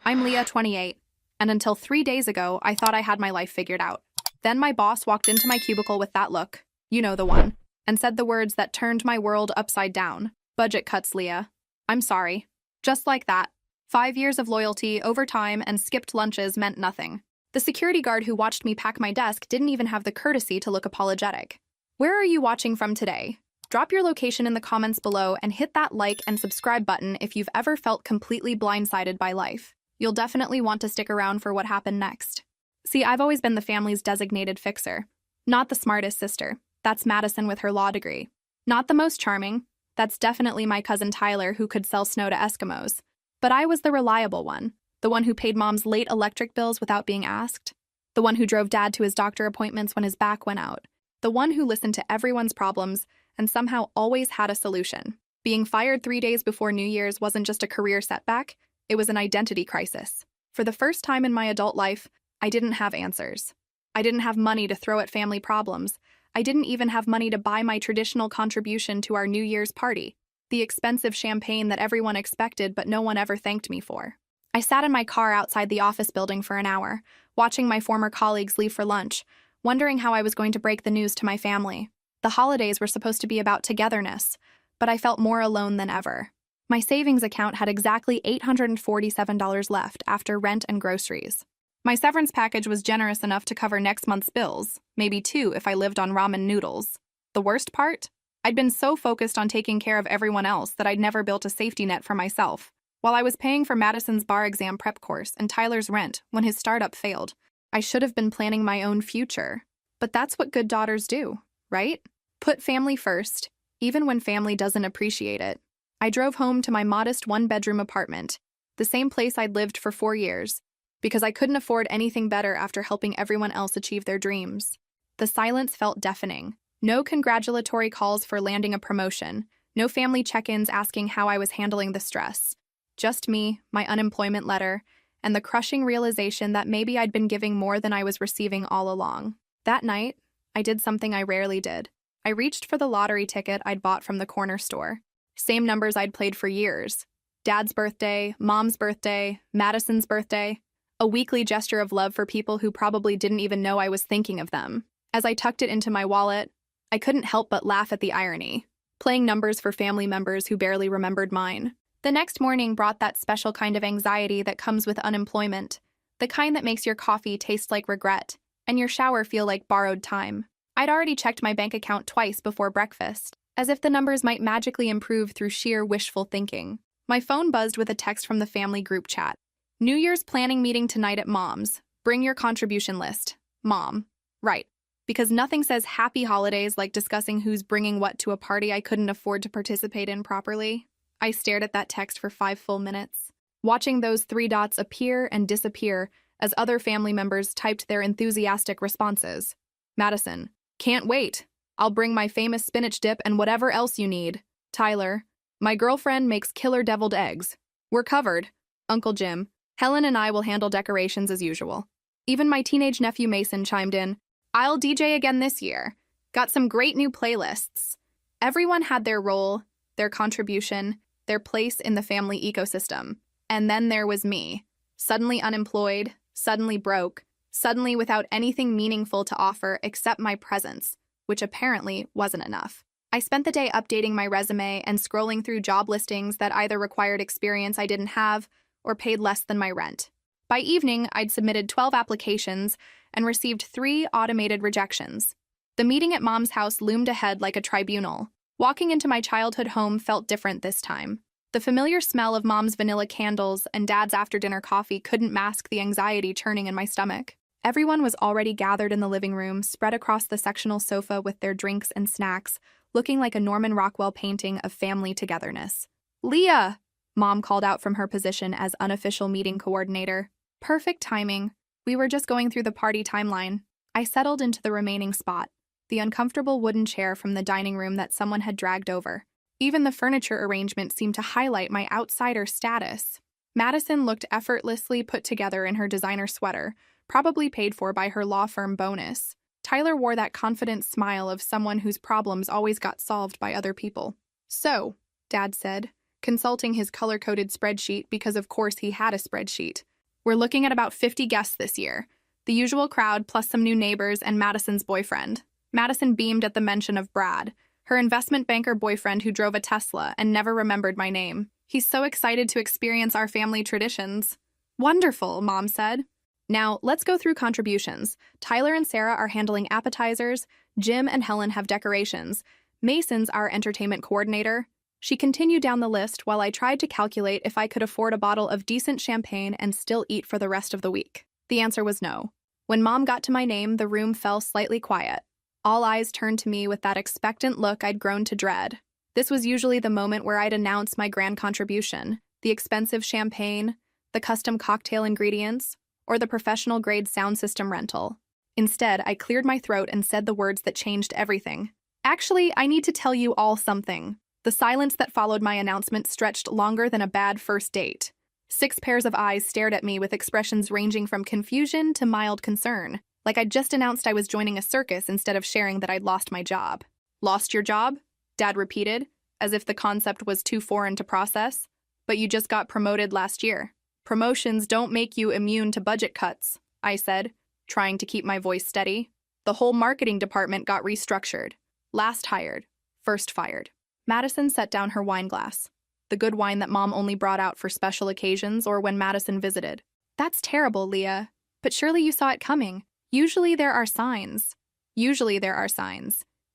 I'm Leah, 28, and until 3 days ago, I thought I had my life figured out. Then my boss walked into my cubicle with that look, you know the one, and said the words that turned my world upside down. Budget cuts, Leah. I'm sorry. Just like that. 5 years of loyalty, overtime, and skipped lunches meant nothing. The security guard who watched me pack my desk didn't even have the courtesy to look apologetic. Where are you watching from today? Drop your location in the comments below and hit that like and subscribe button if you've ever felt completely blindsided by life. You'll definitely want to stick around for what happened next. See, I've always been the family's designated fixer. Not the smartest sister. That's Madison with her law degree. Not the most charming. That's definitely my cousin Tyler who could sell snow to Eskimos. But I was the reliable one. The one who paid mom's late electric bills without being asked. The one who drove dad to his doctor appointments when his back went out. The one who listened to everyone's problems and somehow always had a solution. Being fired 3 days before New Year's wasn't just a career setback, it was an identity crisis. For the first time in my adult life, I didn't have answers. I didn't have money to throw at family problems. I didn't even have money to buy my traditional contribution to our New Year's party, the expensive champagne that everyone expected but no one ever thanked me for. I sat in my car outside the office building for an hour, watching my former colleagues leave for lunch, wondering how I was going to break the news to my family. The holidays were supposed to be about togetherness, but I felt more alone than ever. My savings account had exactly $847 left after rent and groceries. My severance package was generous enough to cover next month's bills, maybe two if I lived on ramen noodles. The worst part? I'd been so focused on taking care of everyone else that I'd never built a safety net for myself. While I was paying for Madison's bar exam prep course and Tyler's rent when his startup failed, I should have been planning my own future. But that's what good daughters do, right? Put family first, even when family doesn't appreciate it. I drove home to my modest one-bedroom apartment, the same place I'd lived for 4 years, because I couldn't afford anything better after helping everyone else achieve their dreams. The silence felt deafening. No congratulatory calls for landing a promotion, no family check-ins asking how I was handling the stress. Just me, my unemployment letter, and the crushing realization that maybe I'd been giving more than I was receiving all along. That night, I did something I rarely did. I reached for the lottery ticket I'd bought from the corner store. Same numbers I'd played for years. Dad's birthday, Mom's birthday, Madison's birthday. A weekly gesture of love for people who probably didn't even know I was thinking of them. As I tucked it into my wallet, I couldn't help but laugh at the irony. Playing numbers for family members who barely remembered mine. The next morning brought that special kind of anxiety that comes with unemployment. The kind that makes your coffee taste like regret, and your shower feel like borrowed time. I'd already checked my bank account twice before breakfast, as if the numbers might magically improve through sheer wishful thinking. My phone buzzed with a text from the family group chat. New Year's planning meeting tonight at Mom's. Bring your contribution list. Mom. Right. Because nothing says happy holidays like discussing who's bringing what to a party I couldn't afford to participate in properly. I stared at that text for 5 full minutes, watching those 3 dots appear and disappear as other family members typed their enthusiastic responses. Madison. Can't wait. I'll bring my famous spinach dip and whatever else you need. Tyler. My girlfriend makes killer deviled eggs. We're covered. Uncle Jim. Helen and I will handle decorations as usual. Even my teenage nephew Mason chimed in. I'll DJ again this year. Got some great new playlists. Everyone had their role, their contribution, their place in the family ecosystem. And then there was me. Suddenly unemployed, suddenly broke, suddenly without anything meaningful to offer except my presence, which apparently wasn't enough. I spent the day updating my resume and scrolling through job listings that either required experience I didn't have or paid less than my rent. By evening, I'd submitted 12 applications and received 3 automated rejections. The meeting at Mom's house loomed ahead like a tribunal. Walking into my childhood home felt different this time. The familiar smell of Mom's vanilla candles and Dad's after-dinner coffee couldn't mask the anxiety churning in my stomach. Everyone was already gathered in the living room, spread across the sectional sofa with their drinks and snacks, looking like a Norman Rockwell painting of family togetherness. Leah! Mom called out from her position as unofficial meeting coordinator. Perfect timing. We were just going through the party timeline. I settled into the remaining spot, the uncomfortable wooden chair from the dining room that someone had dragged over. Even the furniture arrangement seemed to highlight my outsider status. Madison looked effortlessly put together in her designer sweater, probably paid for by her law firm bonus. Tyler wore that confident smile of someone whose problems always got solved by other people. So, Dad said, consulting his color-coded spreadsheet because of course he had a spreadsheet. We're looking at about 50 guests this year. The usual crowd plus some new neighbors and Madison's boyfriend. Madison beamed at the mention of Brad, her investment banker boyfriend who drove a Tesla and never remembered my name. He's so excited to experience our family traditions. Wonderful, Mom said. Now, let's go through contributions. Tyler and Sarah are handling appetizers. Jim and Helen have decorations. Mason's our entertainment coordinator. She continued down the list while I tried to calculate if I could afford a bottle of decent champagne and still eat for the rest of the week. The answer was no. When Mom got to my name, the room fell slightly quiet. All eyes turned to me with that expectant look I'd grown to dread. This was usually the moment where I'd announce my grand contribution, the expensive champagne, the custom cocktail ingredients, or the professional-grade sound system rental. Instead, I cleared my throat and said the words that changed everything. Actually, I need to tell you all something. The silence that followed my announcement stretched longer than a bad first date. 6 pairs of eyes stared at me with expressions ranging from confusion to mild concern, like I'd just announced I was joining a circus instead of sharing that I'd lost my job. Lost your job? Dad repeated, as if the concept was too foreign to process. But you just got promoted last year. Promotions don't make you immune to budget cuts, I said, trying to keep my voice steady. The whole marketing department got restructured. Last hired, first fired. Madison set down her wine glass, the good wine that Mom only brought out for special occasions or when Madison visited. That's terrible, Leah. But surely you saw it coming. Usually there are signs.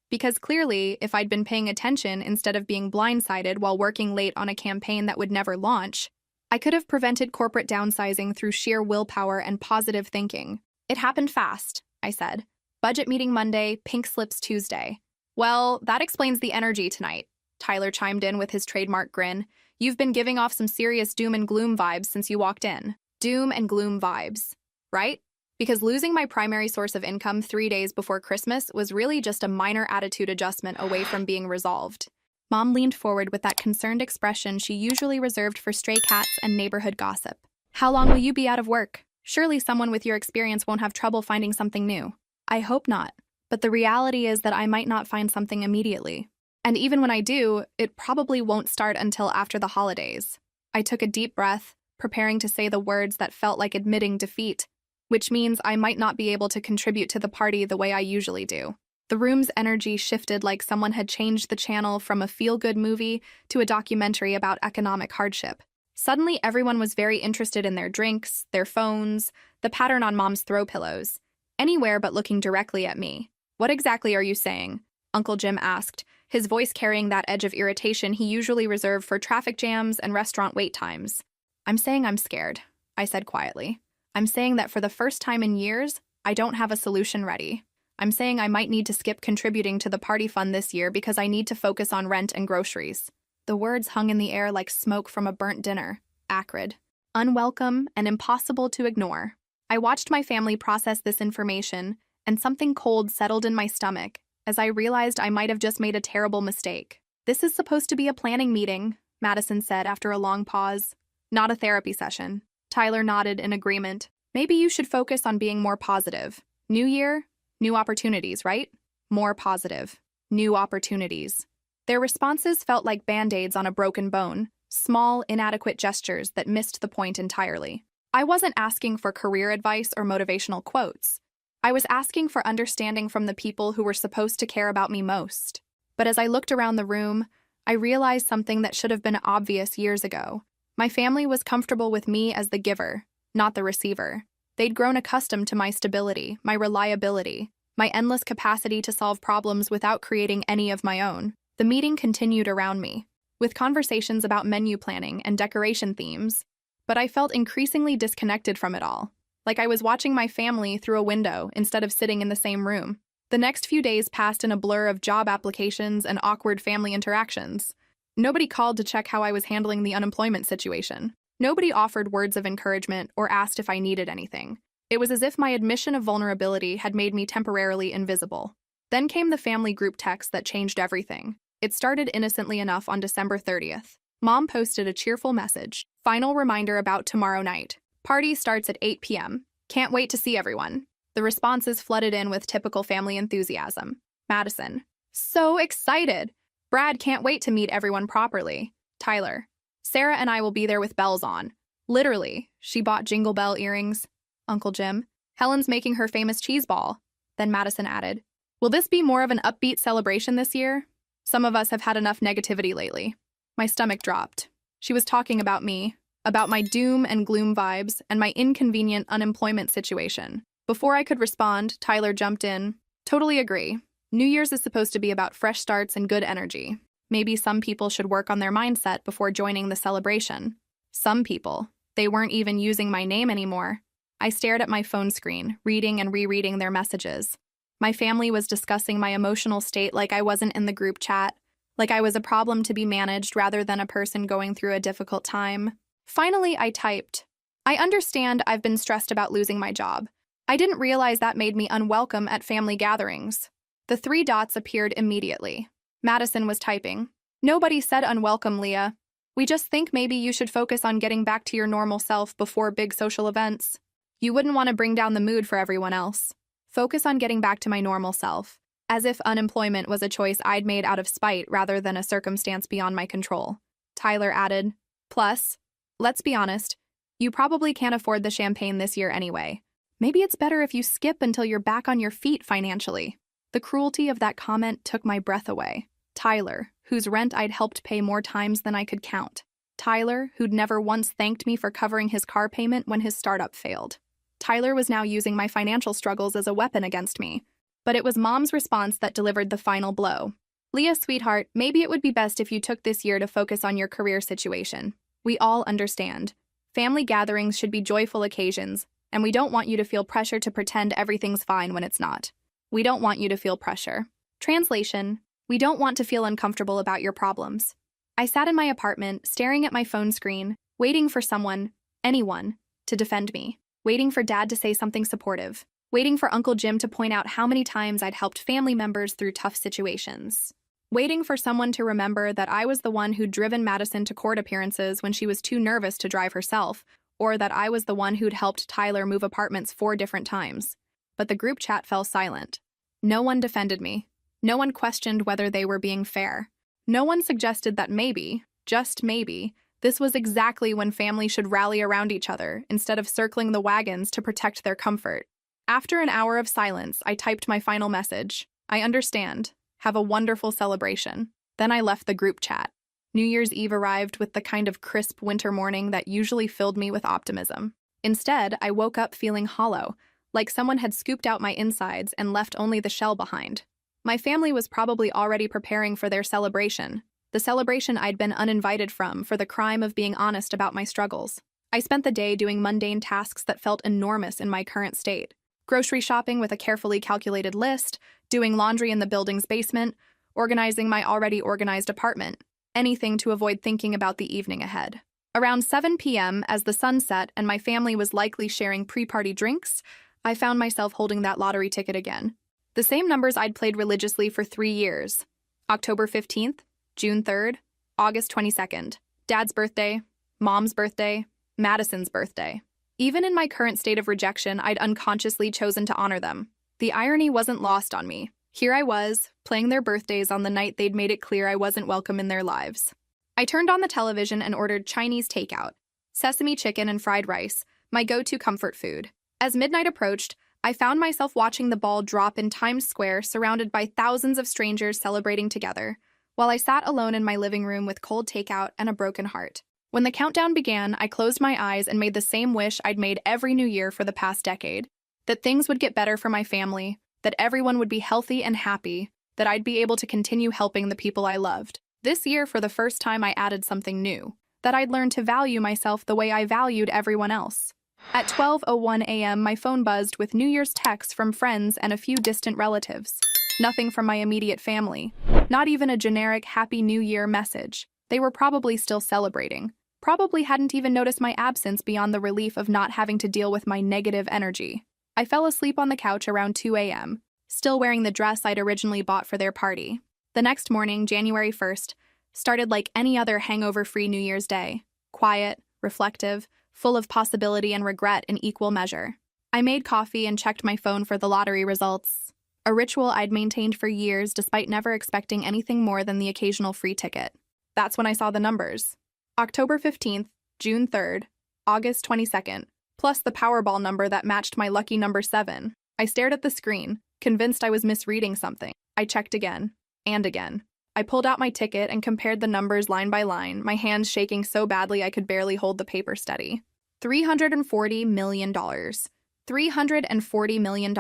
Because clearly, if I'd been paying attention instead of being blindsided while working late on a campaign that would never launch, I could have prevented corporate downsizing through sheer willpower and positive thinking. It happened fast, I said. Budget meeting Monday, pink slips Tuesday. Well, that explains the energy tonight, Tyler chimed in with his trademark grin. You've been giving off some serious doom and gloom vibes since you walked in. Doom and gloom vibes, right? Because losing my primary source of income 3 days before Christmas was really just a minor attitude adjustment away from being resolved. Mom leaned forward with that concerned expression she usually reserved for stray cats and neighborhood gossip. How long will you be out of work? Surely someone with your experience won't have trouble finding something new. I hope not. But the reality is that I might not find something immediately. And even when I do, it probably won't start until after the holidays. I took a deep breath, preparing to say the words that felt like admitting defeat, which means I might not be able to contribute to the party the way I usually do. The room's energy shifted like someone had changed the channel from a feel-good movie to a documentary about economic hardship. Suddenly, everyone was very interested in their drinks, their phones, the pattern on Mom's throw pillows. Anywhere but looking directly at me. What exactly are you saying? Uncle Jim asked, his voice carrying that edge of irritation he usually reserved for traffic jams and restaurant wait times. I'm saying I'm scared, I said quietly. I'm saying that for the first time in years, I don't have a solution ready. I'm saying I might need to skip contributing to the party fund this year because I need to focus on rent and groceries. The words hung in the air like smoke from a burnt dinner, acrid, unwelcome, and impossible to ignore. I watched my family process this information, and something cold settled in my stomach as I realized I might have just made a terrible mistake. This is supposed to be a planning meeting, Madison said after a long pause. Not a therapy session. Tyler nodded in agreement. Maybe you should focus on being more positive. New year, new opportunities, right? More positive. New opportunities. Their responses felt like band-aids on a broken bone, small, inadequate gestures that missed the point entirely. I wasn't asking for career advice or motivational quotes. I was asking for understanding from the people who were supposed to care about me most. But as I looked around the room, I realized something that should have been obvious years ago. My family was comfortable with me as the giver, not the receiver. They'd grown accustomed to my stability, my reliability, my endless capacity to solve problems without creating any of my own. The meeting continued around me, with conversations about menu planning and decoration themes, but I felt increasingly disconnected from it all, like I was watching my family through a window instead of sitting in the same room. The next few days passed in a blur of job applications and awkward family interactions. Nobody called to check how I was handling the unemployment situation. Nobody offered words of encouragement or asked if I needed anything. It was as if my admission of vulnerability had made me temporarily invisible. Then came the family group text that changed everything. It started innocently enough on December 30th. Mom posted a cheerful message. Final reminder about tomorrow night. Party starts at 8 p.m. Can't wait to see everyone. The responses flooded in with typical family enthusiasm. Madison. So excited. Brad can't wait to meet everyone properly. Tyler. Sarah and I will be there with bells on. Literally, she bought Jingle Bell earrings. Uncle Jim. Helen's making her famous cheese ball. Then Madison added, will this be more of an upbeat celebration this year? Some of us have had enough negativity lately. My stomach dropped. She was talking about me, about my doom and gloom vibes, and my inconvenient unemployment situation. Before I could respond, Tyler jumped in. Totally agree. New Year's is supposed to be about fresh starts and good energy. Maybe some people should work on their mindset before joining the celebration. Some people. They weren't even using my name anymore. I stared at my phone screen, reading and rereading their messages. My family was discussing my emotional state like I wasn't in the group chat, like I was a problem to be managed rather than a person going through a difficult time. Finally, I typed, I understand I've been stressed about losing my job. I didn't realize that made me unwelcome at family gatherings. The 3 dots appeared immediately. Madison was typing. Nobody said unwelcome, Leah. We just think maybe you should focus on getting back to your normal self before big social events. You wouldn't want to bring down the mood for everyone else. Focus on getting back to my normal self, as if unemployment was a choice I'd made out of spite rather than a circumstance beyond my control. Tyler added, plus, let's be honest, you probably can't afford the champagne this year anyway. Maybe it's better if you skip until you're back on your feet financially. The cruelty of that comment took my breath away. Tyler, whose rent I'd helped pay more times than I could count. Tyler, who'd never once thanked me for covering his car payment when his startup failed. Tyler was now using my financial struggles as a weapon against me. But it was Mom's response that delivered the final blow. Leah, sweetheart, maybe it would be best if you took this year to focus on your career situation. We all understand. Family gatherings should be joyful occasions, and we don't want you to feel pressure to pretend everything's fine when it's not. We don't want you to feel pressure. Translation, we don't want to feel uncomfortable about your problems. I sat in my apartment, staring at my phone screen, waiting for someone, anyone, to defend me. Waiting for Dad to say something supportive. Waiting for Uncle Jim to point out how many times I'd helped family members through tough situations. Waiting for someone to remember that I was the one who'd driven Madison to court appearances when she was too nervous to drive herself, or that I was the one who'd helped Tyler move apartments 4 different times. But the group chat fell silent. No one defended me. No one questioned whether they were being fair. No one suggested that maybe, just maybe, this was exactly when family should rally around each other instead of circling the wagons to protect their comfort. After an hour of silence, I typed my final message. I understand. Have a wonderful celebration. Then I left the group chat. New Year's Eve arrived with the kind of crisp winter morning that usually filled me with optimism. Instead, I woke up feeling hollow, like someone had scooped out my insides and left only the shell behind. My family was probably already preparing for their celebration. The celebration I'd been uninvited from for the crime of being honest about my struggles. I spent the day doing mundane tasks that felt enormous in my current state. Grocery shopping with a carefully calculated list, doing laundry in the building's basement, organizing my already organized apartment. Anything to avoid thinking about the evening ahead. Around 7 p.m., as the sun set and my family was likely sharing pre-party drinks, I found myself holding that lottery ticket again. The same numbers I'd played religiously for 3 years. October 15th, June 3rd, August 22nd, Dad's birthday, Mom's birthday, Madison's birthday. Even in my current state of rejection, I'd unconsciously chosen to honor them. The irony wasn't lost on me. Here I was, playing their birthdays on the night they'd made it clear I wasn't welcome in their lives. I turned on the television and ordered Chinese takeout, sesame chicken and fried rice, my go-to comfort food. As midnight approached, I found myself watching the ball drop in Times Square, surrounded by thousands of strangers celebrating together, while I sat alone in my living room with cold takeout and a broken heart. When the countdown began, I closed my eyes and made the same wish I'd made every New Year for the past decade. That things would get better for my family, that everyone would be healthy and happy, that I'd be able to continue helping the people I loved. This year, for the first time, I added something new, that I'd learned to value myself the way I valued everyone else. At 12:01 a.m., my phone buzzed with New Year's texts from friends and a few distant relatives. Nothing from my immediate family. Not even a generic Happy New Year message. They were probably still celebrating. Probably hadn't even noticed my absence beyond the relief of not having to deal with my negative energy. I fell asleep on the couch around 2 a.m., still wearing the dress I'd originally bought for their party. The next morning, January 1st, started like any other hangover-free New Year's Day. Quiet, reflective, full of possibility and regret in equal measure. I made coffee and checked my phone for the lottery results. A ritual I'd maintained for years despite never expecting anything more than the occasional free ticket. That's when I saw the numbers. October 15th, June 3rd, August 22nd, plus the Powerball number that matched my lucky number 7. I stared at the screen, convinced I was misreading something. I checked again, and again. I pulled out my ticket and compared the numbers line by line, my hands shaking so badly I could barely hold the paper steady. $340 million. $340 million.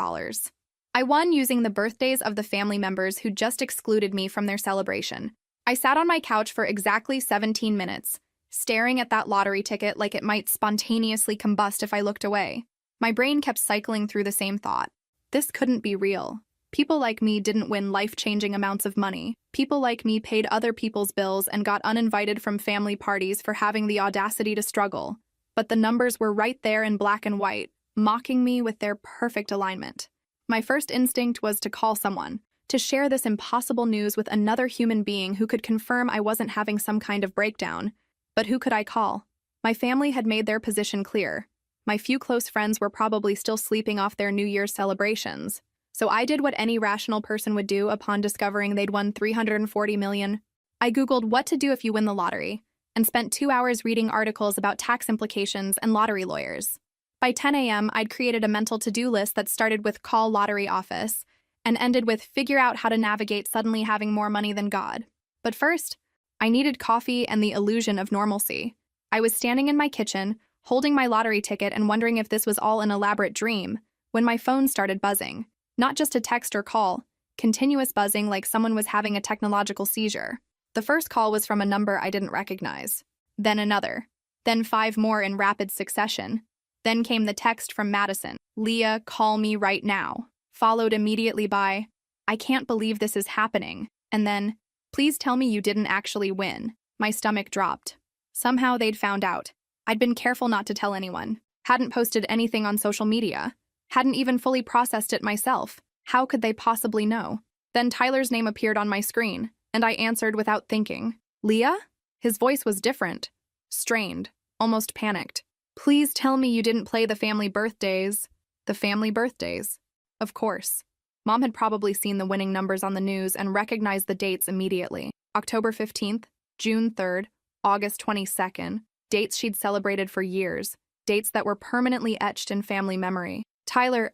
I won using the birthdays of the family members who just excluded me from their celebration. I sat on my couch for exactly 17 minutes, staring at that lottery ticket like it might spontaneously combust if I looked away. My brain kept cycling through the same thought. This couldn't be real. People like me didn't win life-changing amounts of money. People like me paid other people's bills and got uninvited from family parties for having the audacity to struggle. But the numbers were right there in black and white, mocking me with their perfect alignment. My first instinct was to call someone, to share this impossible news with another human being who could confirm I wasn't having some kind of breakdown. But who could I call? My family had made their position clear. My few close friends were probably still sleeping off their New Year's celebrations. So I did what any rational person would do upon discovering they'd won $340 million. I Googled what to do if you win the lottery, and spent 2 hours reading articles about tax implications and lottery lawyers. By 10 a.m., I'd created a mental to-do list that started with call lottery office and ended with figure out how to navigate suddenly having more money than God. But first, I needed coffee and the illusion of normalcy. I was standing in my kitchen, holding my lottery ticket and wondering if this was all an elaborate dream, when my phone started buzzing. Not just a text or call, continuous buzzing like someone was having a technological seizure. The first call was from a number I didn't recognize. Then another. Then 5 more in rapid succession. Then came the text from Madison. Leah, call me right now. Followed immediately by, I can't believe this is happening. And then, please tell me you didn't actually win. My stomach dropped. Somehow they'd found out. I'd been careful not to tell anyone. Hadn't posted anything on social media. Hadn't even fully processed it myself. How could they possibly know? Then Tyler's name appeared on my screen, and I answered without thinking. Leah? His voice was different. Strained. Almost panicked. Please tell me you didn't play the family birthdays. The family birthdays. Of course. Mom had probably seen the winning numbers on the news and recognized the dates immediately. October 15th, June 3rd, August 22nd. Dates she'd celebrated for years. Dates that were permanently etched in family memory. Tyler,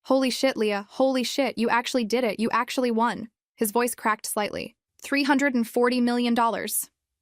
Holy shit, Leah. Holy shit, you actually did it. You actually won. His voice cracked slightly. $340 million.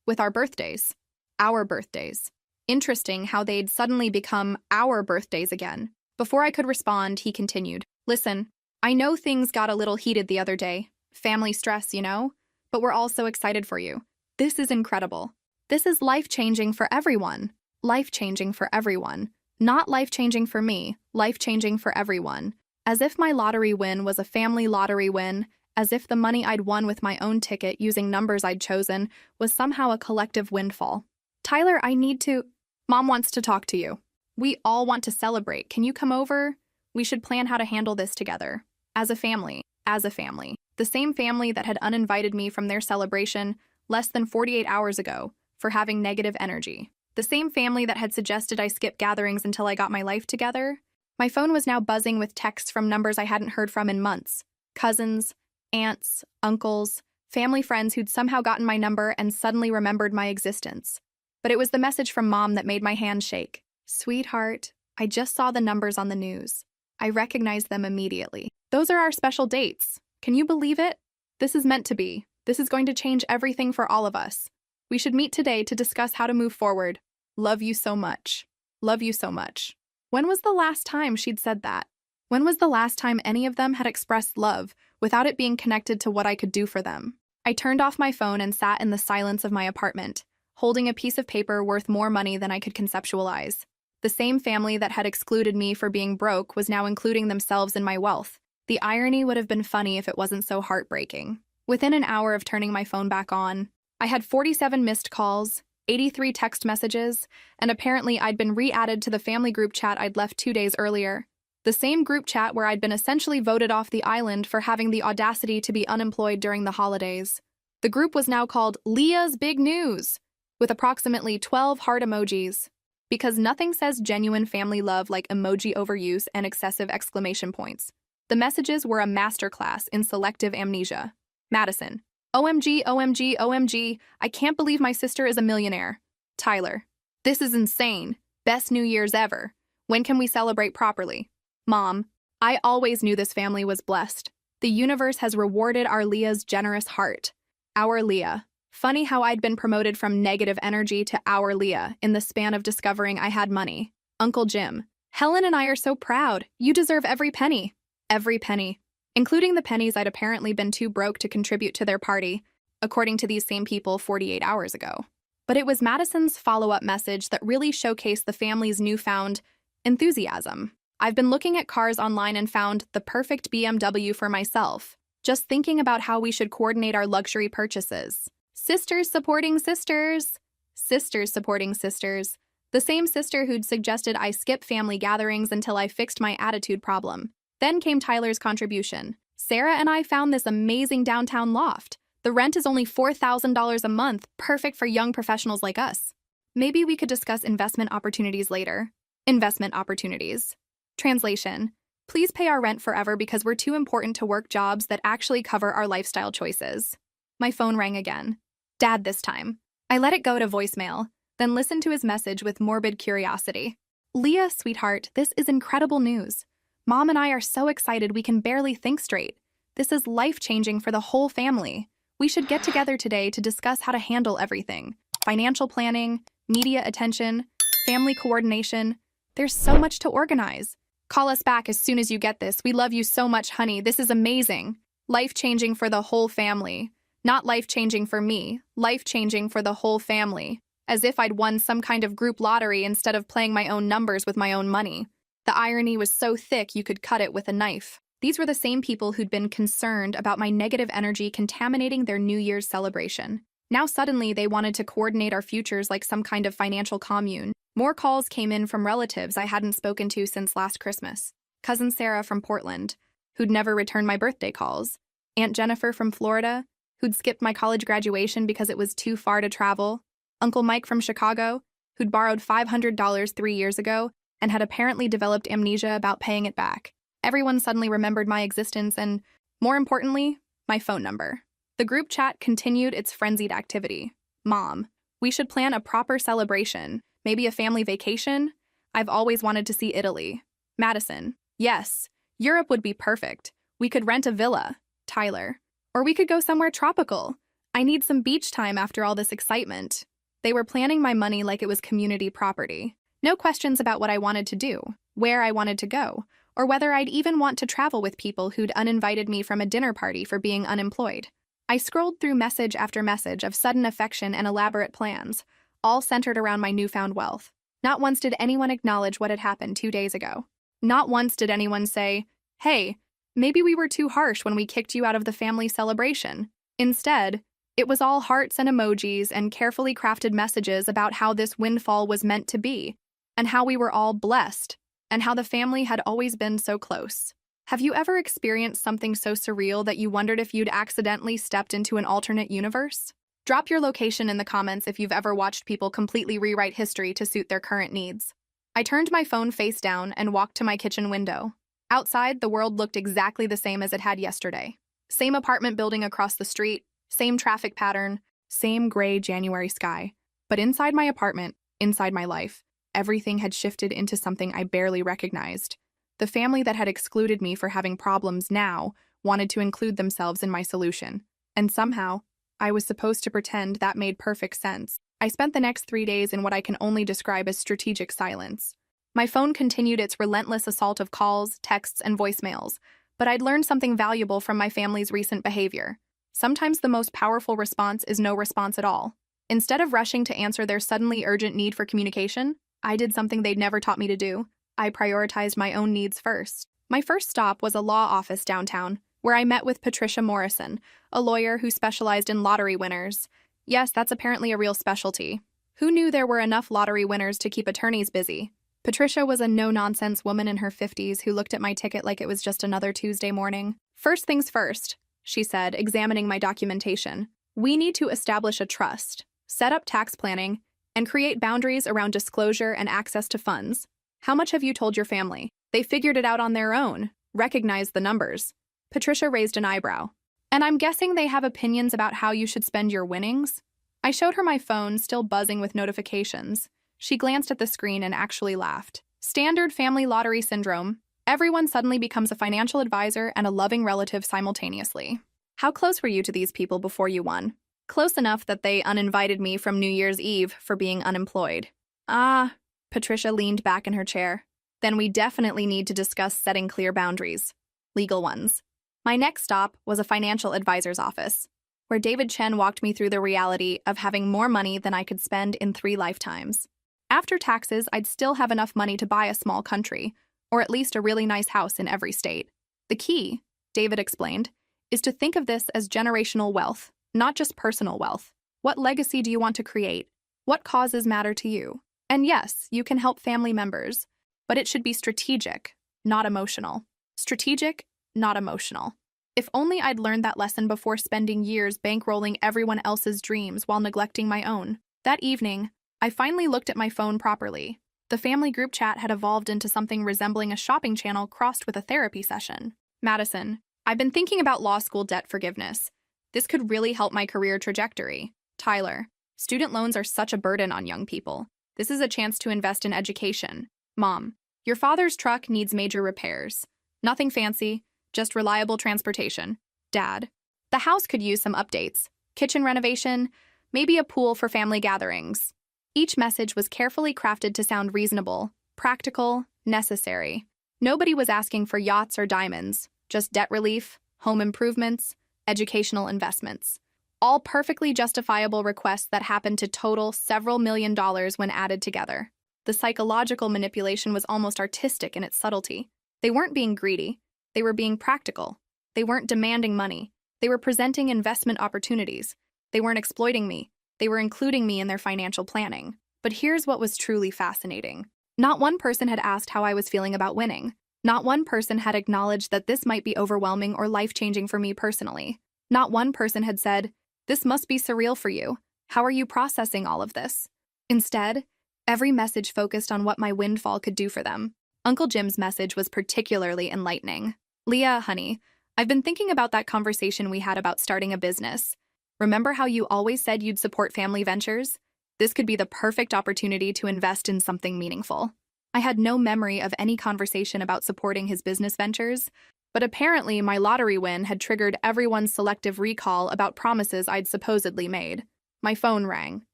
With our birthdays. Our birthdays. Interesting how they'd suddenly become our birthdays again. Before I could respond, he continued. Listen, I know things got a little heated the other day. Family stress, you know? But we're all so excited for you. This is incredible. This is life-changing for everyone. Life-changing for everyone. Not life-changing for me, life-changing for everyone. As if my lottery win was a family lottery win, as if the money I'd won with my own ticket using numbers I'd chosen was somehow a collective windfall. Tyler, I need to... Mom wants to talk to you. We all want to celebrate. Can you come over? We should plan how to handle this together. As a family. As a family. The same family that had uninvited me from their celebration less than 48 hours ago for having negative energy. The same family that had suggested I skip gatherings until I got my life together. My phone was now buzzing with texts from numbers I hadn't heard from in months. Cousins, aunts, uncles, family friends who'd somehow gotten my number and suddenly remembered my existence. But it was the message from Mom that made my hand shake. Sweetheart, I just saw the numbers on the news. I recognized them immediately. Those are our special dates. Can you believe it? This is meant to be. This is going to change everything for all of us. We should meet today to discuss how to move forward. Love you so much. Love you so much. When was the last time she'd said that? When was the last time any of them had expressed love without it being connected to what I could do for them? I turned off my phone and sat in the silence of my apartment, holding a piece of paper worth more money than I could conceptualize. The same family that had excluded me for being broke was now including themselves in my wealth. The irony would have been funny if it wasn't so heartbreaking. Within an hour of turning my phone back on, I had 47 missed calls, 83 text messages, and apparently I'd been re-added to the family group chat I'd left 2 days earlier. The same group chat where I'd been essentially voted off the island for having the audacity to be unemployed during the holidays. The group was now called Leah's Big News, with approximately 12 heart emojis. Because nothing says genuine family love like emoji overuse and excessive exclamation points. The messages were a masterclass in selective amnesia. Madison. OMG, OMG, OMG, I can't believe my sister is a millionaire. Tyler. This is insane. Best New Year's ever. When can we celebrate properly? Mom, I always knew this family was blessed. The universe has rewarded our Leah's generous heart. Our Leah. Funny how I'd been promoted from negative energy to our Leah in the span of discovering I had money. Uncle Jim. Helen and I are so proud. You deserve every penny. Every penny. Including the pennies I'd apparently been too broke to contribute to their party, according to these same people 48 hours ago. But it was Madison's follow-up message that really showcased the family's newfound enthusiasm. I've been looking at cars online and found the perfect BMW for myself, just thinking about how we should coordinate our luxury purchases. Sisters supporting sisters. Sisters supporting sisters. The same sister who'd suggested I skip family gatherings until I fixed my attitude problem. Then came Tyler's contribution. Sarah and I found this amazing downtown loft. The rent is only $4,000 a month, perfect for young professionals like us. Maybe we could discuss investment opportunities later. Investment opportunities. Translation. Please pay our rent forever because we're too important to work jobs that actually cover our lifestyle choices. My phone rang again. Dad this time. I let it go to voicemail, then listened to his message with morbid curiosity. Leah, sweetheart, this is incredible news. Mom and I are so excited we can barely think straight. This is life-changing for the whole family. We should get together today to discuss how to handle everything. Financial planning, media attention, family coordination. There's so much to organize. Call us back as soon as you get this. We love you so much, honey. This is amazing. Life-changing for the whole family. Not life-changing for me. Life-changing for the whole family. As if I'd won some kind of group lottery instead of playing my own numbers with my own money. The irony was so thick you could cut it with a knife. These were the same people who'd been concerned about my negative energy contaminating their New Year's celebration. Now suddenly they wanted to coordinate our futures like some kind of financial commune. More calls came in from relatives I hadn't spoken to since last Christmas. Cousin Sarah from Portland, who'd never returned my birthday calls. Aunt Jennifer from Florida, who'd skipped my college graduation because it was too far to travel. Uncle Mike from Chicago, who'd borrowed $500 3 years ago and had apparently developed amnesia about paying it back. Everyone suddenly remembered my existence and, more importantly, my phone number. The group chat continued its frenzied activity. Mom, we should plan a proper celebration, maybe a family vacation. I've always wanted to see Italy. Madison, yes, Europe would be perfect. We could rent a villa. Tyler, or we could go somewhere tropical. I need some beach time after all this excitement. They were planning my money like it was community property. No questions about what I wanted to do, where I wanted to go, or whether I'd even want to travel with people who'd uninvited me from a dinner party for being unemployed. I scrolled through message after message of sudden affection and elaborate plans, all centered around my newfound wealth. Not once did anyone acknowledge what had happened 2 days ago. Not once did anyone say, hey, maybe we were too harsh when we kicked you out of the family celebration. Instead, it was all hearts and emojis and carefully crafted messages about how this windfall was meant to be, and how we were all blessed, and how the family had always been so close. Have you ever experienced something so surreal that you wondered if you'd accidentally stepped into an alternate universe? Drop your location in the comments if you've ever watched people completely rewrite history to suit their current needs. I turned my phone face down and walked to my kitchen window. Outside, the world looked exactly the same as it had yesterday. Same apartment building across the street, same traffic pattern, same gray January sky. But inside my apartment, inside my life, everything had shifted into something I barely recognized. The family that had excluded me for having problems now wanted to include themselves in my solution. And somehow, I was supposed to pretend that made perfect sense. I spent the next 3 days in what I can only describe as strategic silence. My phone continued its relentless assault of calls, texts, and voicemails, but I'd learned something valuable from my family's recent behavior. Sometimes the most powerful response is no response at all. Instead of rushing to answer their suddenly urgent need for communication, I did something they'd never taught me to do. I prioritized my own needs first. My first stop was a law office downtown, where I met with Patricia Morrison, a lawyer who specialized in lottery winners. Yes, that's apparently a real specialty. Who knew there were enough lottery winners to keep attorneys busy? Patricia was a no-nonsense woman in her 50s who looked at my ticket like it was just another Tuesday morning. First things first, she said, examining my documentation. We need to establish a trust, set up tax planning, and create boundaries around disclosure and access to funds. How much have you told your family? They figured it out on their own. Recognize the numbers. Patricia raised an eyebrow. And I'm guessing they have opinions about how you should spend your winnings? I showed her my phone, still buzzing with notifications. She glanced at the screen and actually laughed. Standard family lottery syndrome. Everyone suddenly becomes a financial advisor and a loving relative simultaneously. How close were you to these people before you won? Close enough that they uninvited me from New Year's Eve for being unemployed. Ah, Patricia leaned back in her chair. Then we definitely need to discuss setting clear boundaries. Legal ones. My next stop was a financial advisor's office, where David Chen walked me through the reality of having more money than I could spend in 3 lifetimes. After taxes, I'd still have enough money to buy a small country, or at least a really nice house in every state. The key, David explained, is to think of this as generational wealth, not just personal wealth. What legacy do you want to create? What causes matter to you? And yes, you can help family members, but it should be strategic, not emotional. Strategic, not emotional. If only I'd learned that lesson before spending years bankrolling everyone else's dreams while neglecting my own. That evening, I finally looked at my phone properly. The family group chat had evolved into something resembling a shopping channel crossed with a therapy session. Madison, I've been thinking about law school debt forgiveness. This could really help my career trajectory. Tyler, student loans are such a burden on young people. This is a chance to invest in education. Mom, your father's truck needs major repairs. Nothing fancy, just reliable transportation. Dad, the house could use some updates. Kitchen renovation, maybe a pool for family gatherings. Each message was carefully crafted to sound reasonable, practical, necessary. Nobody was asking for yachts or diamonds, just debt relief, home improvements, educational investments. All perfectly justifiable requests that happened to total several $1,000,000 when added together. The psychological manipulation was almost artistic in its subtlety. They weren't being greedy. They were being practical. They weren't demanding money. They were presenting investment opportunities. They weren't exploiting me. They were including me in their financial planning. But here's what was truly fascinating. Not one person had asked how I was feeling about winning. Not one person had acknowledged that this might be overwhelming or life-changing for me personally. Not one person had said, "This must be surreal for you. How are you processing all of this?" Instead, every message focused on what my windfall could do for them. Uncle Jim's message was particularly enlightening. "Leah, honey, I've been thinking about that conversation we had about starting a business. Remember how you always said you'd support family ventures? This could be the perfect opportunity to invest in something meaningful." I had no memory of any conversation about supporting his business ventures, but apparently my lottery win had triggered everyone's selective recall about promises I'd supposedly made. My phone rang.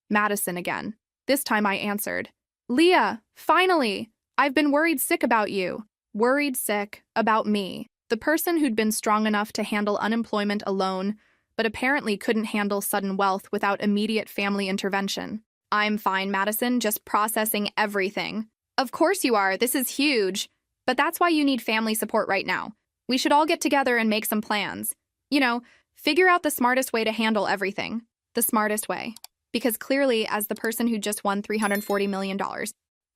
Madison again. This time I answered. "Leah, finally! I've been worried sick about you." Worried sick about me, the person who'd been strong enough to handle unemployment alone, but apparently couldn't handle sudden wealth without immediate family intervention. "I'm fine, Madison, just processing everything." "Of course you are, this is huge. But that's why you need family support right now. We should all get together and make some plans. You know, figure out the smartest way to handle everything." The smartest way. Because clearly, as the person who just won $340 million,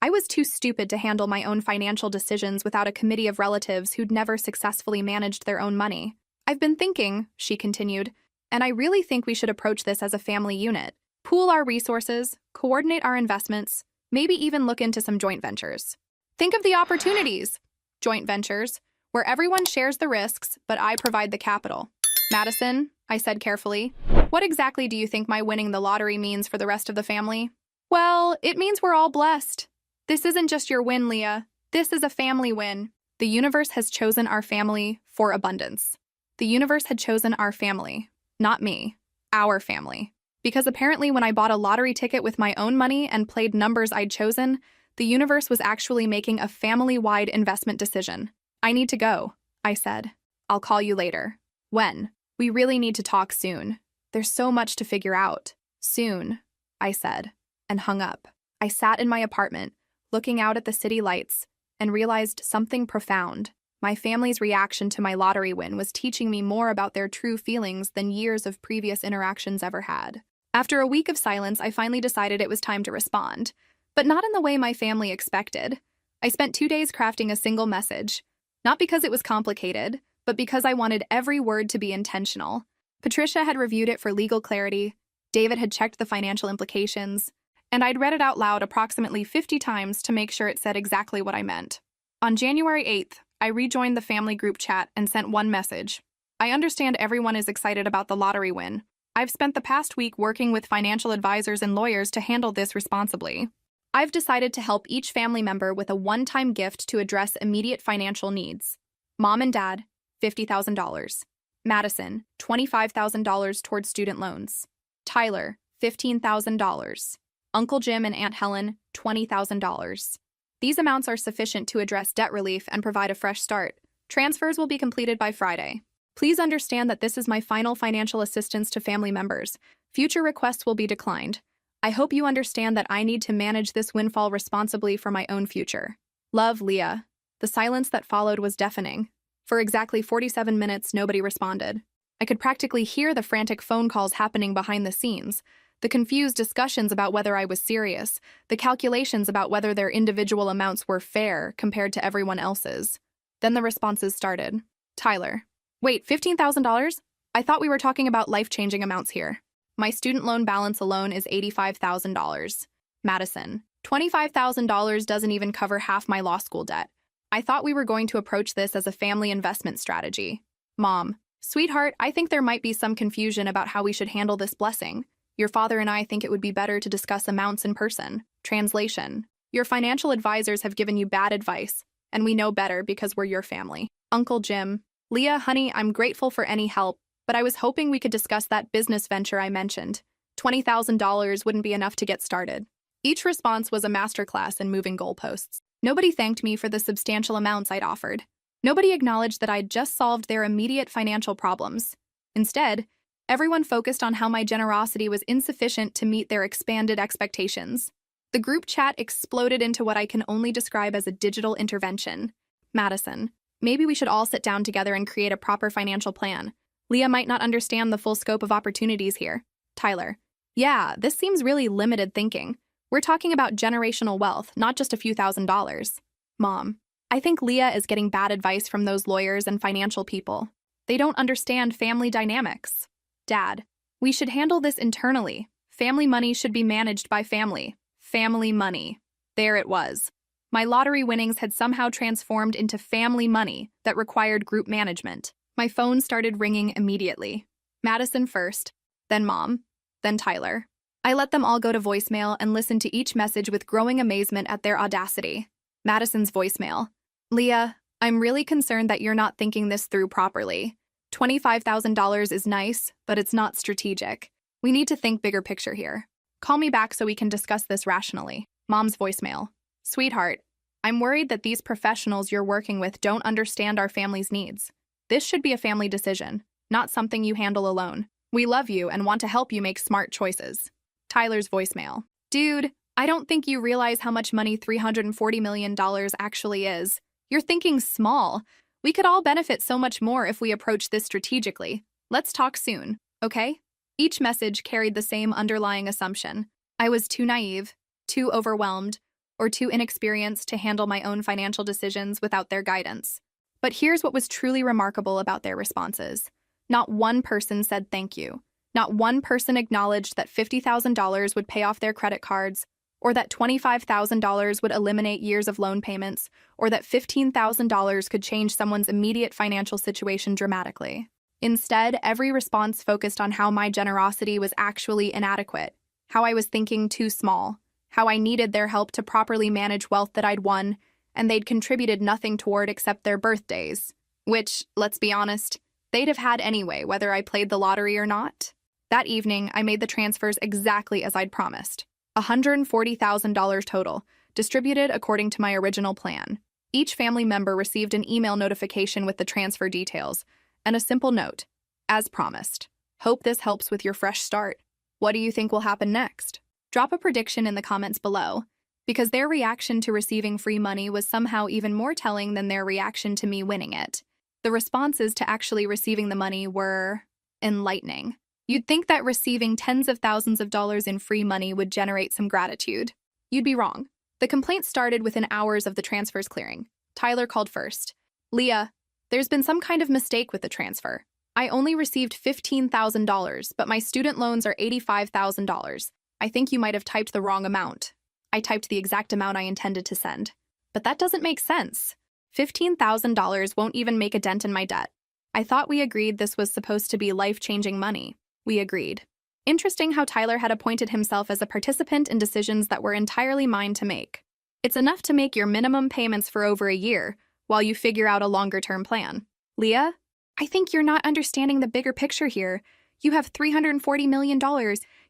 I was too stupid to handle my own financial decisions without a committee of relatives who'd never successfully managed their own money. "I've been thinking," she continued, "and I really think we should approach this as a family unit. Pool our resources, coordinate our investments, maybe even look into some joint ventures. Think of the opportunities. Joint ventures, where everyone shares the risks, but I provide the capital." "Madison," I said carefully, "what exactly do you think my winning the lottery means for the rest of the family?" "Well, it means we're all blessed. This isn't just your win, Leah. This is a family win. The universe has chosen our family for abundance." The universe had chosen our family, not me, our family. Because apparently when I bought a lottery ticket with my own money and played numbers I'd chosen, the universe was actually making a family-wide investment decision. "I need to go," I said. "I'll call you later." "When?" "We really need to talk soon. There's so much to figure out." "Soon," I said, and hung up. I sat in my apartment, looking out at the city lights, and realized something profound. My family's reaction to my lottery win was teaching me more about their true feelings than years of previous interactions ever had. After a week of silence, I finally decided it was time to respond, but not in the way my family expected. I spent 2 days crafting a single message, not because it was complicated, but because I wanted every word to be intentional. Patricia had reviewed it for legal clarity, David had checked the financial implications, and I'd read it out loud approximately 50 times to make sure it said exactly what I meant. On January 8th, I rejoined the family group chat and sent one message. "I understand everyone is excited about the lottery win. I've spent the past week working with financial advisors and lawyers to handle this responsibly. I've decided to help each family member with a one-time gift to address immediate financial needs. Mom and Dad, $50,000. Madison, $25,000 towards student loans. Tyler, $15,000. Uncle Jim and Aunt Helen, $20,000. These amounts are sufficient to address debt relief and provide a fresh start. Transfers will be completed by Friday. Please understand that this is my final financial assistance to family members. Future requests will be declined. I hope you understand that I need to manage this windfall responsibly for my own future. Love, Leah. The silence that followed was deafening. For exactly 47 minutes, nobody responded. I could practically hear the frantic phone calls happening behind the scenes, the confused discussions about whether I was serious, the calculations about whether their individual amounts were fair compared to everyone else's. Then the responses started. Tyler. Wait, $15,000? I thought we were talking about life-changing amounts here. My student loan balance alone is $85,000. Madison. $25,000 doesn't even cover half my law school debt. I thought we were going to approach this as a family investment strategy. Mom. Sweetheart, I think there might be some confusion about how we should handle this blessing. Your father and I think it would be better to discuss amounts in person. Translation. Your financial advisors have given you bad advice, and we know better because we're your family. Uncle Jim. Leah, honey, I'm grateful for any help, but I was hoping we could discuss that business venture I mentioned. $20,000 wouldn't be enough to get started. Each response was a masterclass in moving goalposts. Nobody thanked me for the substantial amounts I'd offered. Nobody acknowledged that I'd just solved their immediate financial problems. Instead, everyone focused on how my generosity was insufficient to meet their expanded expectations. The group chat exploded into what I can only describe as a digital intervention. Madison. Maybe we should all sit down together and create a proper financial plan. Leah might not understand the full scope of opportunities here. Tyler. Yeah, this seems really limited thinking. We're talking about generational wealth, not just a few $1,000s. Mom. I think Leah is getting bad advice from those lawyers and financial people. They don't understand family dynamics. Dad. We should handle this internally. Family money should be managed by family. Family money. There it was. My lottery winnings had somehow transformed into family money that required group management. My phone started ringing immediately. Madison first, then Mom, then Tyler. I let them all go to voicemail and listened to each message with growing amazement at their audacity. Madison's voicemail. Leah, I'm really concerned that you're not thinking this through properly. $25,000 is nice, but it's not strategic. We need to think bigger picture here. Call me back so we can discuss this rationally. Mom's voicemail. Sweetheart, I'm worried that these professionals you're working with don't understand our family's needs. This should be a family decision, not something you handle alone. We love you and want to help you make smart choices. Tyler's voicemail. Dude, I don't think you realize how much money $340 million actually is. You're thinking small. We could all benefit so much more if we approach this strategically. Let's talk soon, okay? Each message carried the same underlying assumption. I was too naive, too overwhelmed, or too inexperienced to handle my own financial decisions without their guidance. But here's what was truly remarkable about their responses. Not one person said thank you. Not one person acknowledged that $50,000 would pay off their credit cards, or that $25,000 would eliminate years of loan payments, or that $15,000 could change someone's immediate financial situation dramatically. Instead, every response focused on how my generosity was actually inadequate, how I was thinking too small, how I needed their help to properly manage wealth that I'd won, and they'd contributed nothing toward except their birthdays, which, let's be honest, they'd have had anyway, whether I played the lottery or not. That evening, I made the transfers exactly as I'd promised. $140,000 total, distributed according to my original plan. Each family member received an email notification with the transfer details, and a simple note, as promised. Hope this helps with your fresh start. What do you think will happen next? Drop a prediction in the comments below, because their reaction to receiving free money was somehow even more telling than their reaction to me winning it. The responses to actually receiving the money were enlightening. You'd think that receiving tens of thousands of dollars in free money would generate some gratitude. You'd be wrong. The complaint started within hours of the transfers clearing. Tyler called first. Leah, there's been some kind of mistake with the transfer. I only received $15,000, but my student loans are $85,000. I think you might have typed the wrong amount. I typed the exact amount I intended to send. But that doesn't make sense. $15,000 won't even make a dent in my debt. I thought we agreed this was supposed to be life-changing money. We agreed. Interesting how Tyler had appointed himself as a participant in decisions that were entirely mine to make. It's enough to make your minimum payments for over a year while you figure out a longer-term plan. Leah, I think you're not understanding the bigger picture here. You have $340 million.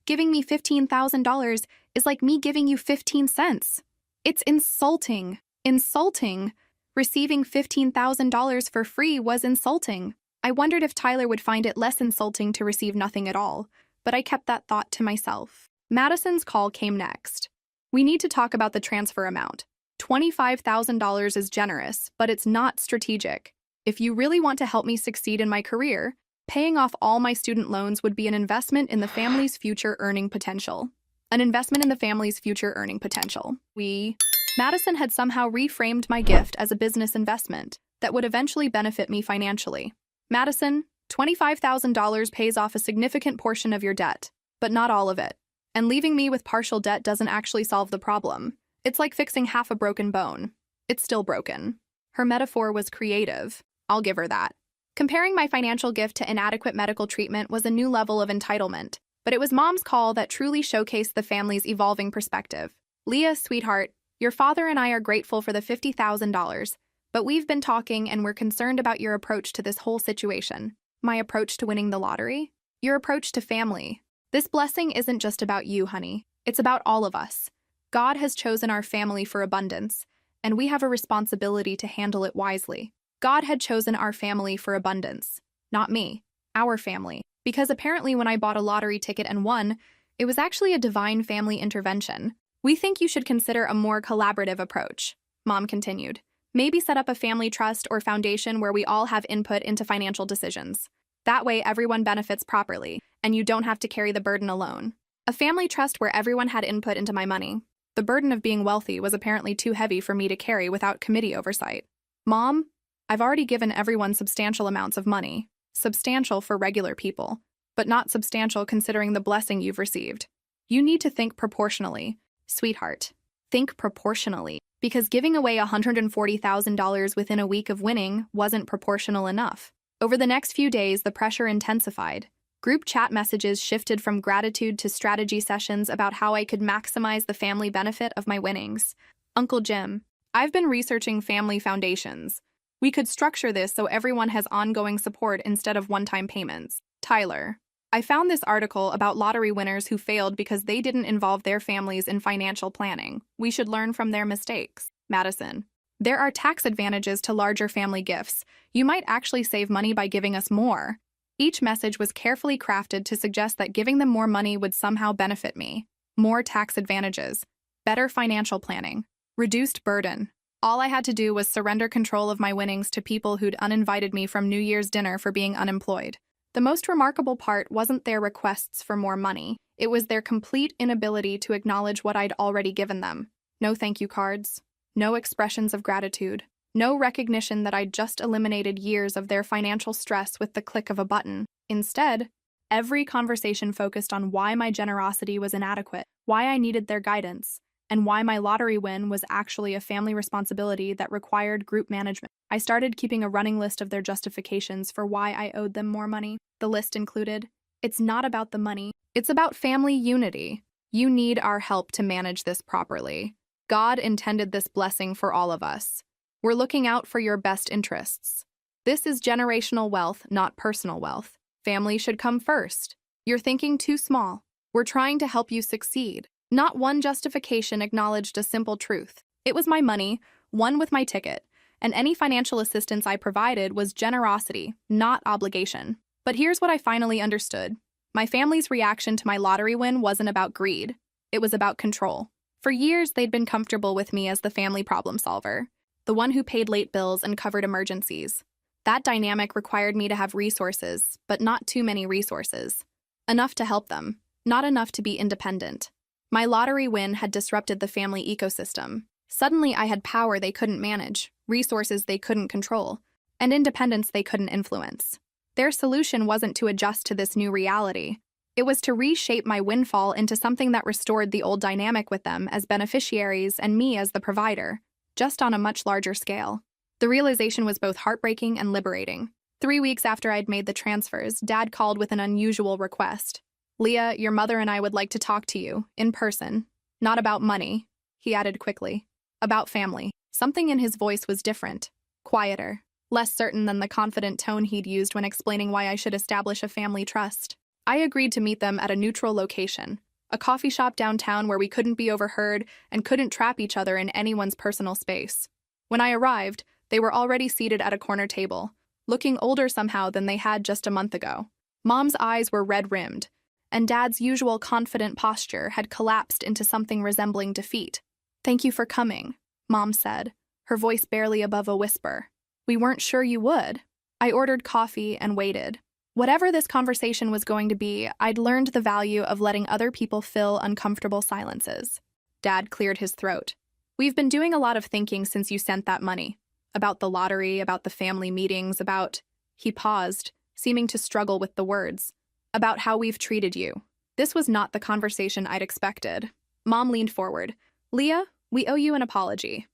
Giving me $15,000 is like me giving you 15 cents. It's insulting. Insulting. Receiving $15,000 for free was insulting. I wondered if Tyler would find it less insulting to receive nothing at all, but I kept that thought to myself. Madison's call came next. We need to talk about the transfer amount. $25,000 is generous, but it's not strategic. If you really want to help me succeed in my career, paying off all my student loans would be an investment in the family's future earning potential. An investment in the family's future earning potential. Madison had somehow reframed my gift as a business investment that would eventually benefit me financially. Madison, $25,000 pays off a significant portion of your debt, but not all of it. And leaving me with partial debt doesn't actually solve the problem. It's like fixing half a broken bone. It's still broken. Her metaphor was creative. I'll give her that. Comparing my financial gift to inadequate medical treatment was a new level of entitlement, but it was Mom's call that truly showcased the family's evolving perspective. Leah, sweetheart, your father and I are grateful for the $50,000, but we've been talking and we're concerned about your approach to this whole situation. My approach to winning the lottery? Your approach to family. This blessing isn't just about you, honey. It's about all of us. God has chosen our family for abundance, and we have a responsibility to handle it wisely. God had chosen our family for abundance, not me, our family. Because apparently when I bought a lottery ticket and won, it was actually a divine family intervention. We think you should consider a more collaborative approach, Mom continued. Maybe set up a family trust or foundation where we all have input into financial decisions. That way everyone benefits properly, and you don't have to carry the burden alone. A family trust where everyone had input into my money. The burden of being wealthy was apparently too heavy for me to carry without committee oversight. Mom, I've already given everyone substantial amounts of money. Substantial for regular people, but not substantial considering the blessing you've received. You need to think proportionally. Sweetheart, think proportionally. Because giving away $140,000 within a week of winning wasn't proportional enough. Over the next few days, the pressure intensified. Group chat messages shifted from gratitude to strategy sessions about how I could maximize the family benefit of my winnings. Uncle Jim, I've been researching family foundations. We could structure this so everyone has ongoing support instead of one-time payments. Tyler, I found this article about lottery winners who failed because they didn't involve their families in financial planning. We should learn from their mistakes. Madison, there are tax advantages to larger family gifts. You might actually save money by giving us more. Each message was carefully crafted to suggest that giving them more money would somehow benefit me. More tax advantages. Better financial planning. Reduced burden. All I had to do was surrender control of my winnings to people who'd uninvited me from New Year's dinner for being unemployed. The most remarkable part wasn't their requests for more money. It was their complete inability to acknowledge what I'd already given them. No thank you cards. No expressions of gratitude. No recognition that I'd just eliminated years of their financial stress with the click of a button. Instead, every conversation focused on why my generosity was inadequate, why I needed their guidance, and why my lottery win was actually a family responsibility that required group management. I started keeping a running list of their justifications for why I owed them more money. The list included, it's not about the money, it's about family unity. You need our help to manage this properly. God intended this blessing for all of us. We're looking out for your best interests. This is generational wealth, not personal wealth. Family should come first. You're thinking too small. We're trying to help you succeed. Not one justification acknowledged a simple truth. It was my money, won with my ticket, and any financial assistance I provided was generosity, not obligation. But here's what I finally understood. My family's reaction to my lottery win wasn't about greed. It was about control. For years, they'd been comfortable with me as the family problem solver, the one who paid late bills and covered emergencies. That dynamic required me to have resources, but not too many resources. Enough to help them, not enough to be independent. My lottery win had disrupted the family ecosystem. Suddenly, I had power they couldn't manage, resources they couldn't control, and independence they couldn't influence. Their solution wasn't to adjust to this new reality. It was to reshape my windfall into something that restored the old dynamic with them as beneficiaries and me as the provider, just on a much larger scale. The realization was both heartbreaking and liberating. 3 weeks after I'd made the transfers, Dad called with an unusual request. Leah, your mother and I would like to talk to you, in person. Not about money, he added quickly. About family. Something in his voice was different, quieter, less certain than the confident tone he'd used when explaining why I should establish a family trust. I agreed to meet them at a neutral location, a coffee shop downtown where we couldn't be overheard and couldn't trap each other in anyone's personal space. When I arrived, they were already seated at a corner table, looking older somehow than they had just a month ago. Mom's eyes were red-rimmed, and Dad's usual confident posture had collapsed into something resembling defeat. "Thank you for coming," Mom said, her voice barely above a whisper. "We weren't sure you would." I ordered coffee and waited. Whatever this conversation was going to be, I'd learned the value of letting other people fill uncomfortable silences. Dad cleared his throat. "We've been doing a lot of thinking since you sent that money. About the lottery, about the family meetings, about—" He paused, seeming to struggle with the words. "About how we've treated you." This was not the conversation I'd expected. Mom leaned forward. "Leah, we owe you an apology."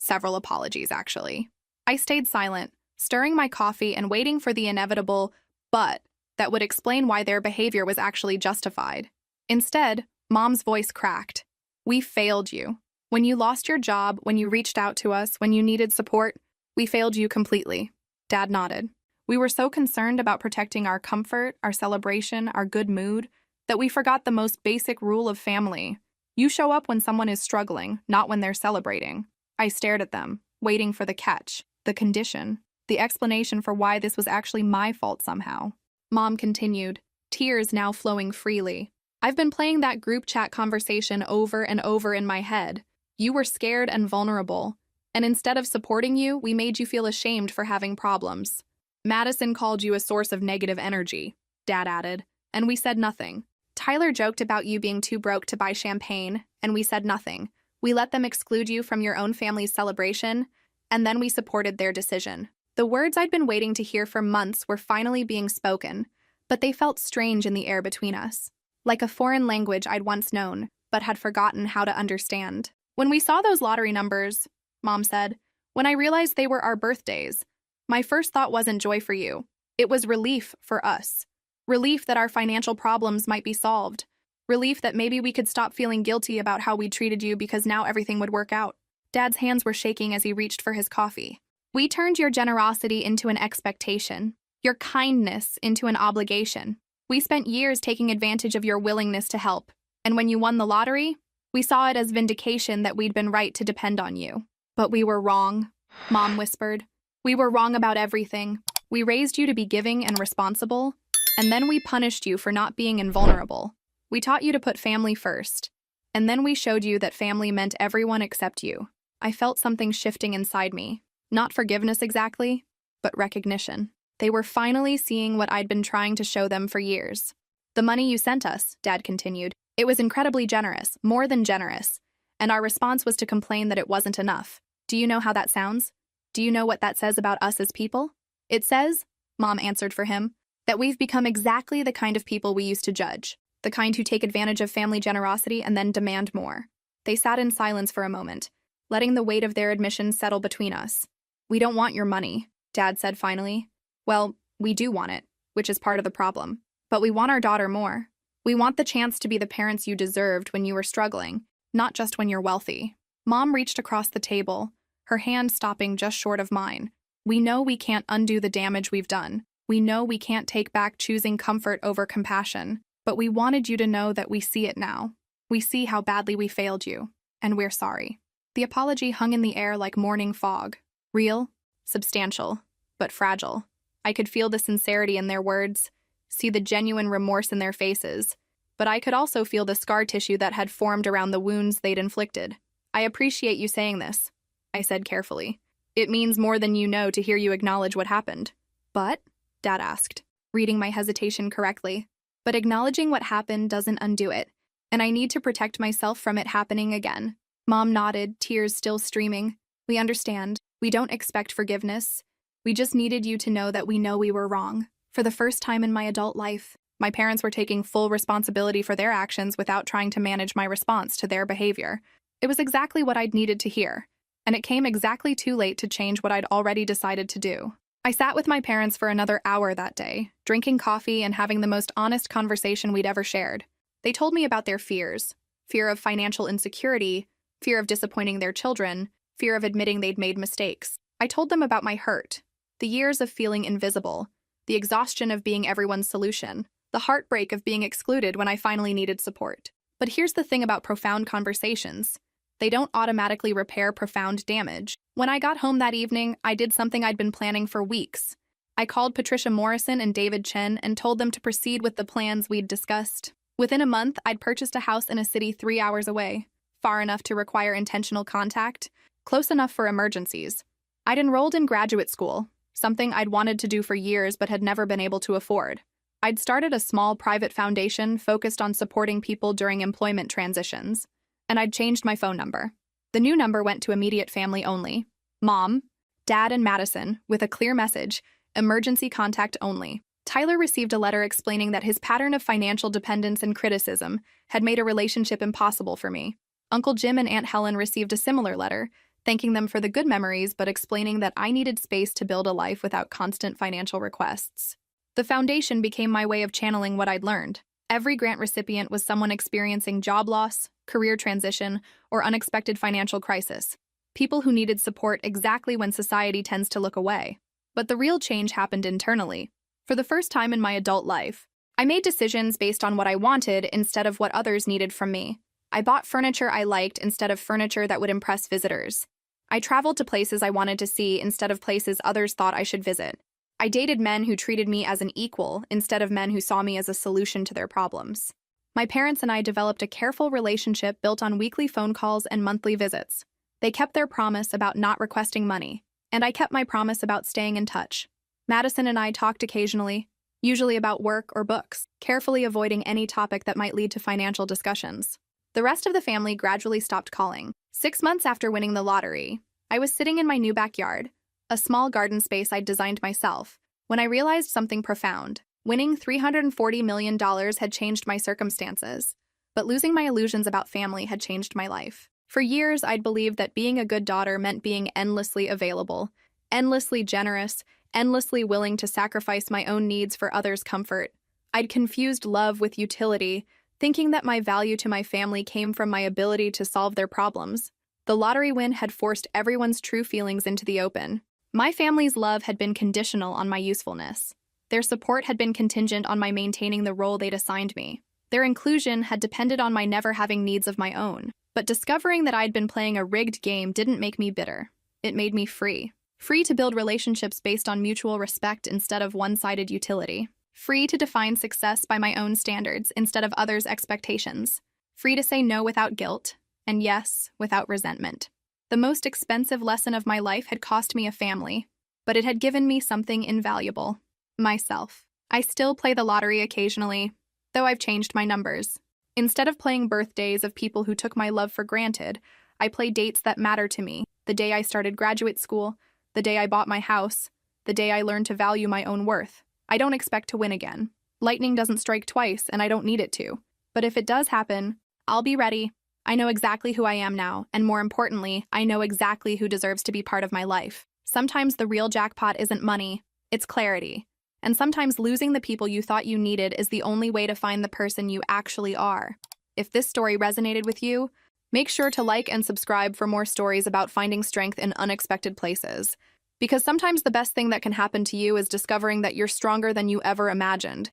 Several apologies, actually. I stayed silent, stirring my coffee and waiting for the inevitable "but" that would explain why their behavior was actually justified. Instead, Mom's voice cracked. "We failed you. When you lost your job, when you reached out to us, when you needed support, we failed you completely." Dad nodded. "We were so concerned about protecting our comfort, our celebration, our good mood, that we forgot the most basic rule of family. You show up when someone is struggling, not when they're celebrating." I stared at them, waiting for the catch, the condition, the explanation for why this was actually my fault somehow. Mom continued, tears now flowing freely. "I've been playing that group chat conversation over and over in my head. You were scared and vulnerable, and instead of supporting you, we made you feel ashamed for having problems. Madison called you a source of negative energy," Dad added, "and we said nothing. Tyler joked about you being too broke to buy champagne, and we said nothing. We let them exclude you from your own family's celebration, and then we supported their decision." The words I'd been waiting to hear for months were finally being spoken, but they felt strange in the air between us, like a foreign language I'd once known, but had forgotten how to understand. "When we saw those lottery numbers," Mom said, "when I realized they were our birthdays, my first thought wasn't joy for you. It was relief for us. Relief that our financial problems might be solved. Relief that maybe we could stop feeling guilty about how we treated you because now everything would work out." Dad's hands were shaking as he reached for his coffee. "We turned your generosity into an expectation, your kindness into an obligation. We spent years taking advantage of your willingness to help, and when you won the lottery, we saw it as vindication that we'd been right to depend on you. But we were wrong," Mom whispered. "We were wrong about everything. We raised you to be giving and responsible, and then we punished you for not being invulnerable. We taught you to put family first, and then we showed you that family meant everyone except you." I felt something shifting inside me. Not forgiveness exactly, but recognition. They were finally seeing what I'd been trying to show them for years. "The money you sent us," Dad continued, "it was incredibly generous, more than generous, and our response was to complain that it wasn't enough. Do you know how that sounds? Do you know what that says about us as people? It says," Mom answered for him, "that we've become exactly the kind of people we used to judge, the kind who take advantage of family generosity and then demand more." They sat in silence for a moment, letting the weight of their admission settle between us. "We don't want your money," Dad said finally. "Well, we do want it, which is part of the problem. But we want our daughter more. We want the chance to be the parents you deserved when you were struggling, not just when you're wealthy." Mom reached across the table, her hand stopping just short of mine. "We know we can't undo the damage we've done. We know we can't take back choosing comfort over compassion. But we wanted you to know that we see it now. We see how badly we failed you, and we're sorry." The apology hung in the air like morning fog. Real, substantial, but fragile. I could feel the sincerity in their words, see the genuine remorse in their faces, but I could also feel the scar tissue that had formed around the wounds they'd inflicted. "I appreciate you saying this," I said carefully. "It means more than you know to hear you acknowledge what happened." "But?" Dad asked, reading my hesitation correctly. "But acknowledging what happened doesn't undo it, and I need to protect myself from it happening again." Mom nodded, tears still streaming. "We understand. We don't expect forgiveness. We just needed you to know that we know we were wrong. For the first time in my adult life, my parents were taking full responsibility for their actions without trying to manage my response to their behavior. It was exactly what I'd needed to hear, and it came exactly too late to change what I'd already decided to do." I sat with my parents for another hour that day, drinking coffee and having the most honest conversation we'd ever shared. They told me about their fears: fear of financial insecurity, fear of disappointing their children, fear of admitting they'd made mistakes. I told them about my hurt, the years of feeling invisible, the exhaustion of being everyone's solution, the heartbreak of being excluded when I finally needed support. But here's the thing about profound conversations: they don't automatically repair profound damage. When I got home that evening, I did something I'd been planning for weeks. I called Patricia Morrison and David Chen and told them to proceed with the plans we'd discussed. Within a month, I'd purchased a house in a city 3 hours away, far enough to require intentional contact, close enough for emergencies. I'd enrolled in graduate school, something I'd wanted to do for years but had never been able to afford. I'd started a small private foundation focused on supporting people during employment transitions, and I'd changed my phone number. The new number went to immediate family only: Mom, Dad, and Madison, with a clear message: emergency contact only. Tyler received a letter explaining that his pattern of financial dependence and criticism had made a relationship impossible for me. Uncle Jim and Aunt Helen received a similar letter, thanking them for the good memories but explaining that I needed space to build a life without constant financial requests. The foundation became my way of channeling what I'd learned. Every grant recipient was someone experiencing job loss, career transition, or unexpected financial crisis. People who needed support exactly when society tends to look away. But the real change happened internally. For the first time in my adult life, I made decisions based on what I wanted instead of what others needed from me. I bought furniture I liked instead of furniture that would impress visitors. I traveled to places I wanted to see instead of places others thought I should visit. I dated men who treated me as an equal instead of men who saw me as a solution to their problems. My parents and I developed a careful relationship built on weekly phone calls and monthly visits. They kept their promise about not requesting money, and I kept my promise about staying in touch. Madison and I talked occasionally, usually about work or books, carefully avoiding any topic that might lead to financial discussions. The rest of the family gradually stopped calling. 6 months after winning the lottery, I was sitting in my new backyard, a small garden space I'd designed myself, when I realized something profound. Winning $340 million had changed my circumstances, but losing my illusions about family had changed my life. For years, I'd believed that being a good daughter meant being endlessly available, endlessly generous, endlessly willing to sacrifice my own needs for others' comfort. I'd confused love with utility, thinking that my value to my family came from my ability to solve their problems. The lottery win had forced everyone's true feelings into the open. My family's love had been conditional on my usefulness. Their support had been contingent on my maintaining the role they'd assigned me. Their inclusion had depended on my never having needs of my own. But discovering that I'd been playing a rigged game didn't make me bitter. It made me free. Free to build relationships based on mutual respect instead of one-sided utility. Free to define success by my own standards instead of others' expectations. Free to say no without guilt, and yes without resentment. The most expensive lesson of my life had cost me a family, but it had given me something invaluable: myself. I still play the lottery occasionally, though I've changed my numbers. Instead of playing birthdays of people who took my love for granted, I play dates that matter to me: the day I started graduate school, the day I bought my house, the day I learned to value my own worth. I don't expect to win again. Lightning doesn't strike twice, and I don't need it to. But if it does happen, I'll be ready. I know exactly who I am now, and more importantly, I know exactly who deserves to be part of my life. Sometimes the real jackpot isn't money, it's clarity. And sometimes losing the people you thought you needed is the only way to find the person you actually are. If this story resonated with you, make sure to like and subscribe for more stories about finding strength in unexpected places. Because sometimes the best thing that can happen to you is discovering that you're stronger than you ever imagined.